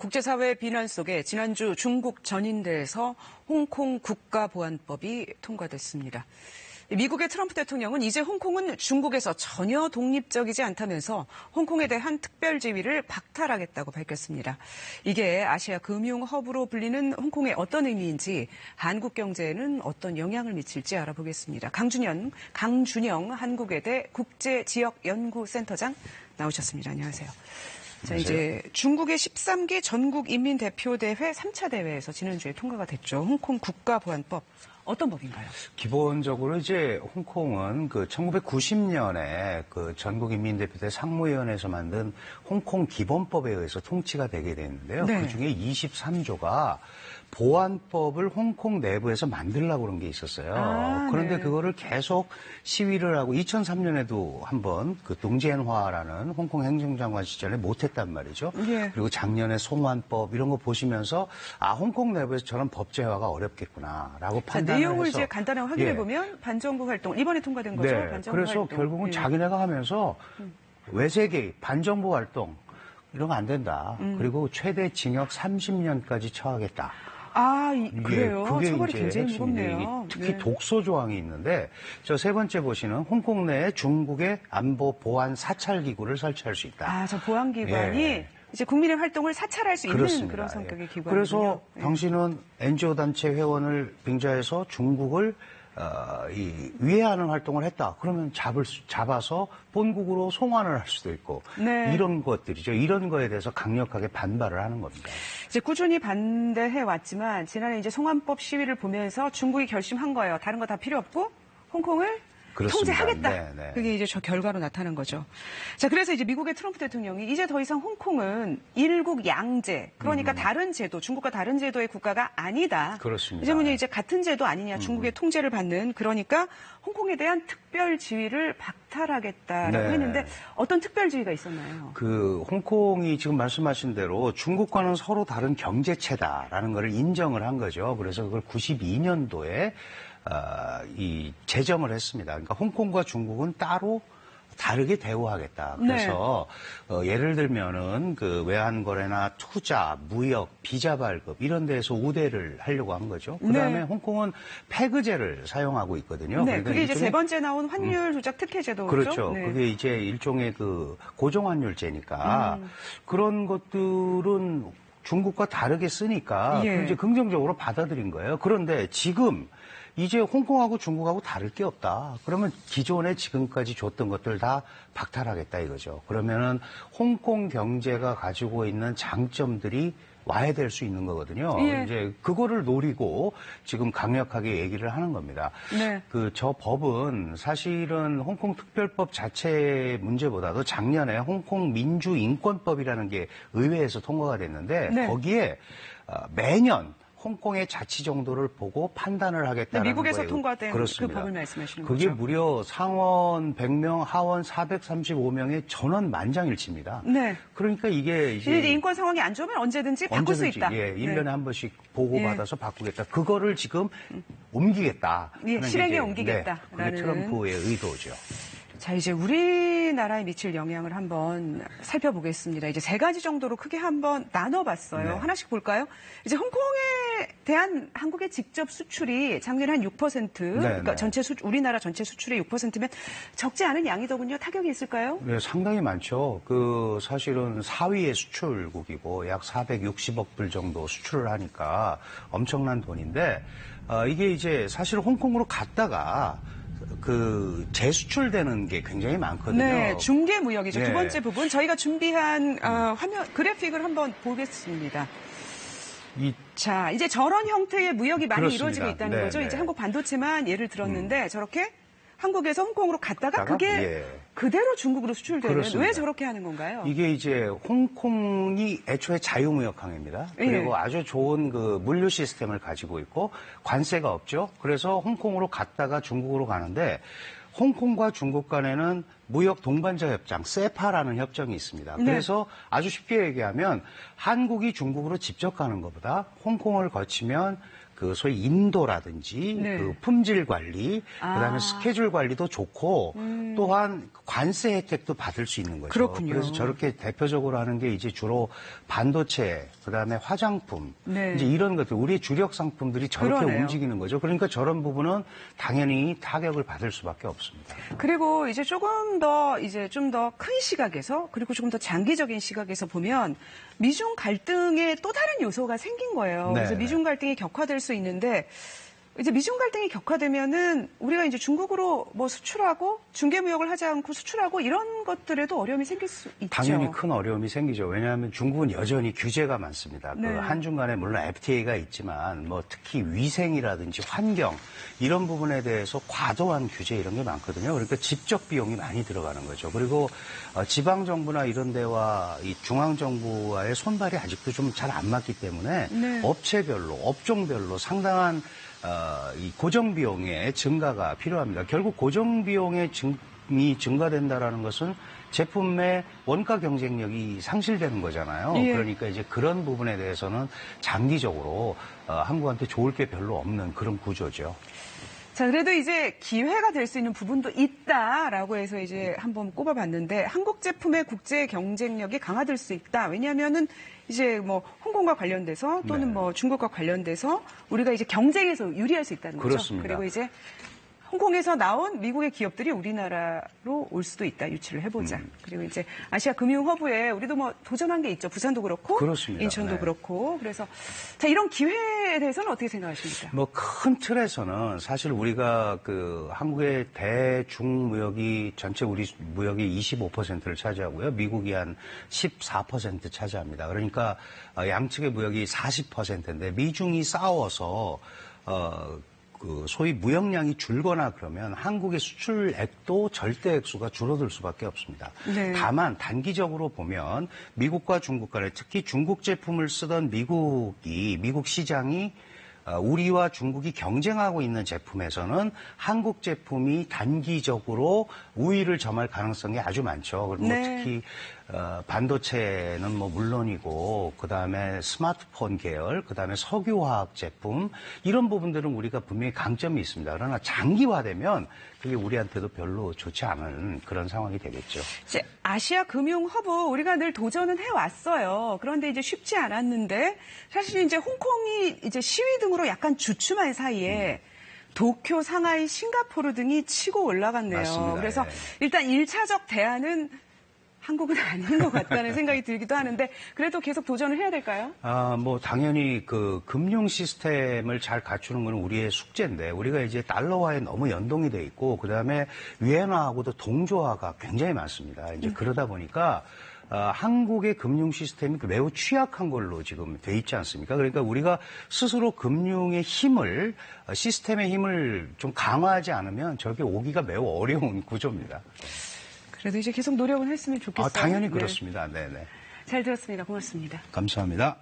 국제사회 비난 속에 지난주 중국 전인대에서 홍콩 국가보안법이 통과됐습니다. 미국의 트럼프 대통령은 이제 홍콩은 중국에서 전혀 독립적이지 않다면서 홍콩에 대한 특별 지위를 박탈하겠다고 밝혔습니다. 이게 아시아 금융 허브로 불리는 홍콩의 어떤 의미인지 한국 경제에는 어떤 영향을 미칠지 알아보겠습니다. 강준영 한국외대 국제지역연구센터장 나오셨습니다. 안녕하세요. 자, 이제 중국의 13기 전국인민대표대회 3차 대회에서 지난주에 통과가 됐죠. 홍콩 국가보안법. 어떤 법인가요? 기본적으로 이제 홍콩은 그 1990년에 그 전국인민대표대 상무위원회에서 만든 홍콩 기본법에 의해서 통치가 되게 됐는데요. 네. 그중에 23조가 보안법을 홍콩 내부에서 만들려고 그런 게 있었어요. 그런데 네. 그거를 계속 시위를 하고 2003년에도 한번 그 동지엔화라는 홍콩 행정장관 시절에 못했단 말이죠. 예. 그리고 작년에 송환법 이런 거 보시면서 홍콩 내부에서 저런 법제화가 어렵겠구나라고 판단을 내용을 해서 이제 간단하게 확인해 보면 반정부 활동 이번에 통과된 거죠. 네. 반정부 그래서 활동. 결국은 자기네가 하면서 외세 개입, 반정부 활동 이런 거 안 된다. 그리고 최대 징역 30년까지 처하겠다. 그래요? 그게 처벌이 이제 굉장히 핵심인데 무겁네요. 특히 네. 독소 조항이 있는데 저 세 번째 보시는 홍콩 내에 중국의 안보 보안 사찰 기구를 설치할 수 있다. 저 보안기관이 예. 이제 국민의 활동을 사찰할 수 있는 그렇습니다. 그런 성격의 기관이군요. 그래서 예. 당신은 NGO 단체 회원을 빙자해서 중국을 위해하는 활동을 했다. 그러면 잡아서 본국으로 송환을 할 수도 있고 네. 이런 것들이죠. 이런 거에 대해서 강력하게 반발을 하는 겁니다. 이제 꾸준히 반대해 왔지만 지난해 이제 송환법 시위를 보면서 중국이 결심한 거예요. 다른 거 다 필요 없고 홍콩을 그렇습니다. 통제하겠다. 네. 그게 이제 저 결과로 나타난 거죠. 자, 그래서 이제 미국의 트럼프 대통령이 이제 더 이상 홍콩은 일국 양제, 그러니까 다른 제도, 중국과 다른 제도의 국가가 아니다. 그렇습니다. 이제 같은 제도 아니냐, 중국의 통제를 받는, 그러니까 홍콩에 대한 특별 지위를 박탈하겠다라고 네. 했는데 어떤 특별 지위가 있었나요? 그 홍콩이 지금 말씀하신 대로 중국과는 서로 다른 경제체다라는 것을 인정을 한 거죠. 그래서 그걸 92년도에 이 제정을 했습니다. 그러니까 홍콩과 중국은 따로 다르게 대우하겠다. 그래서 예를 들면은 그 외환 거래나 투자, 무역, 비자 발급 이런 데에서 우대를 하려고 한 거죠. 그다음에 홍콩은 패그제를 사용하고 있거든요. 네, 그러니까 그게 이제 세 번째 나온 환율 조작 특혜 제도죠. 그렇죠. 네. 그게 이제 일종의 그 고정환율제니까 그런 것들은 중국과 다르게 쓰니까 예. 이제 긍정적으로 받아들인 거예요. 그런데 지금 이제 홍콩하고 중국하고 다를 게 없다. 그러면 기존에 지금까지 줬던 것들 다 박탈하겠다 이거죠. 그러면은 홍콩 경제가 가지고 있는 장점들이 와야 될 수 있는 거거든요. 예. 이제 그거를 노리고 지금 강력하게 얘기를 하는 겁니다. 네. 저 법은 사실은 홍콩 특별법 자체 문제보다도 작년에 홍콩 민주인권법이라는 게 의회에서 통과가 됐는데 네. 거기에 매년 홍콩의 자치 정도를 보고 판단을 하겠다는 미국에서 거예요. 통과된 그렇습니다. 그 법을 말씀하시는 그게 거죠? 무려 상원 100명, 하원 435명의 전원 만장일치입니다. 네. 그러니까 이게 이제 인권 상황이 안 좋으면 언제든지 바꿀 수 있다. 예, 1년에 네. 한 번씩 보고받아서 바꾸겠다. 그거를 지금 옮기겠다. 예, 하는 실행에 게 이제, 옮기겠다. 그게 트럼프의 의도죠. 자, 이제 우리나라에 미칠 영향을 한번 살펴보겠습니다. 이제 세 가지 정도로 크게 한번 나눠봤어요. 네. 하나씩 볼까요? 이제 홍콩에 대한 한국의 직접 수출이 작년에 한 6%, 그러니까 우리나라 전체 수출의 6%면 적지 않은 양이더군요. 타격이 있을까요? 네, 상당히 많죠. 사실은 4위의 수출국이고 약 460억 불 정도 수출을 하니까 엄청난 돈인데, 이게 이제 사실 홍콩으로 갔다가 재수출되는 게 굉장히 많거든요. 네, 중개 무역이죠. 네. 두 번째 부분 저희가 준비한 화면 그래픽을 한번 보겠습니다. 자, 이제 저런 형태의 무역이 많이 그렇습니다. 이루어지고 있다는 네, 거죠. 네. 이제 한국 반도체만 예를 들었는데 저렇게 한국에서 홍콩으로 갔다가 그게 예. 그대로 중국으로 수출되는 그렇습니다. 왜 저렇게 하는 건가요? 이게 이제 홍콩이 애초에 자유무역항입니다. 그리고 예. 아주 좋은 그 물류 시스템을 가지고 있고 관세가 없죠. 그래서 홍콩으로 갔다가 중국으로 가는데 홍콩과 중국 간에는 무역 동반자 협정, 세파라는 협정이 있습니다. 네. 그래서 아주 쉽게 얘기하면 한국이 중국으로 직접 가는 것보다 홍콩을 거치면 그 소위 인도라든지 네. 그 품질 관리, 그다음에 스케줄 관리도 좋고 또한 관세 혜택도 받을 수 있는 거죠. 그렇군요. 그래서 저렇게 대표적으로 하는 게 이제 주로 반도체, 그다음에 화장품, 네. 이제 이런 것들 우리의 주력 상품들이 저렇게 그러네요. 움직이는 거죠. 그러니까 저런 부분은 당연히 타격을 받을 수밖에 없습니다. 그리고 이제 조금 더 이제 좀 더 큰 시각에서 그리고 조금 더 장기적인 시각에서 보면 미중 갈등의 또 다른 요소가 생긴 거예요. 네, 그래서 네. 미중 갈등이 격화될 수 있는데 이제 미중 갈등이 격화되면은 우리가 이제 중국으로 뭐 수출하고 중개 무역을 하지 않고 수출하고 이런 것들에도 어려움이 생길 수 있죠. 당연히 큰 어려움이 생기죠. 왜냐하면 중국은 여전히 규제가 많습니다. 네. 그 한중 간에 물론 FTA가 있지만 뭐 특히 위생이라든지 환경 이런 부분에 대해서 과도한 규제 이런 게 많거든요. 그러니까 직접 비용이 많이 들어가는 거죠. 그리고 지방 정부나 이런 데와 이 중앙 정부와의 손발이 아직도 좀 잘 안 맞기 때문에 네. 업체별로 업종별로 상당한 이 고정 비용의 증가가 필요합니다. 결국 고정 비용의 이 증가된다라는 것은 제품의 원가 경쟁력이 상실되는 거잖아요. 예. 그러니까 이제 그런 부분에 대해서는 장기적으로 한국한테 좋을 게 별로 없는 그런 구조죠. 자, 그래도 이제 기회가 될 수 있는 부분도 있다라고 해서 이제 한번 꼽아봤는데 한국 제품의 국제 경쟁력이 강화될 수 있다. 왜냐하면은 이제 뭐 홍콩과 관련돼서 또는 네. 뭐 중국과 관련돼서 우리가 이제 경쟁에서 유리할 수 있다는 거죠. 그렇습니다. 그리고 이제 홍콩에서 나온 미국의 기업들이 우리나라로 올 수도 있다. 유치를 해보자. 그리고 이제 아시아 금융 허브에 우리도 뭐 도전한 게 있죠. 부산도 그렇고, 그렇습니다. 인천도 네. 그렇고. 그래서 자 이런 기회에 대해서는 어떻게 생각하십니까? 뭐 큰 틀에서는 사실 우리가 그 한국의 대중 무역이 전체 우리 무역이 25%를 차지하고요. 미국이 한 14% 차지합니다. 그러니까 양측의 무역이 40%인데 미중이 싸워서 그 소위 무역량이 줄거나 그러면 한국의 수출액도 절대 액수가 줄어들 수밖에 없습니다. 네. 다만 단기적으로 보면 미국과 중국 간에 특히 중국 제품을 쓰던 미국 시장이 우리와 중국이 경쟁하고 있는 제품에서는 한국 제품이 단기적으로 우위를 점할 가능성이 아주 많죠. 그리고 네. 특히 반도체는 뭐 물론이고 그다음에 스마트폰 계열, 그다음에 석유화학 제품 이런 부분들은 우리가 분명히 강점이 있습니다. 그러나 장기화되면 그게 우리한테도 별로 좋지 않은 그런 상황이 되겠죠. 이제 아시아 금융 허브 우리가 늘 도전은 해왔어요. 그런데 이제 쉽지 않았는데 사실 이제 홍콩이 이제 시위 등으로 약간 주춤한 사이에 도쿄, 상하이, 싱가포르 등이 치고 올라갔네요. 맞습니다. 그래서 예. 일단 1차적 대안은 한국은 아닌 것 같다는 생각이 들기도 하는데 그래도 계속 도전을 해야 될까요? 뭐 당연히 그 금융 시스템을 잘 갖추는 건 우리의 숙제인데 우리가 이제 달러화에 너무 연동이 돼 있고 그다음에 위안화하고도 동조화가 굉장히 많습니다. 이제 그러다 보니까 한국의 금융 시스템이 매우 취약한 걸로 지금 돼 있지 않습니까? 그러니까 우리가 스스로 금융의 힘을 시스템의 힘을 좀 강화하지 않으면 저게 오기가 매우 어려운 구조입니다. 그래도 이제 계속 노력은 했으면 좋겠어요. 당연히 네. 그렇습니다. 네네. 잘 들었습니다. 고맙습니다. 감사합니다.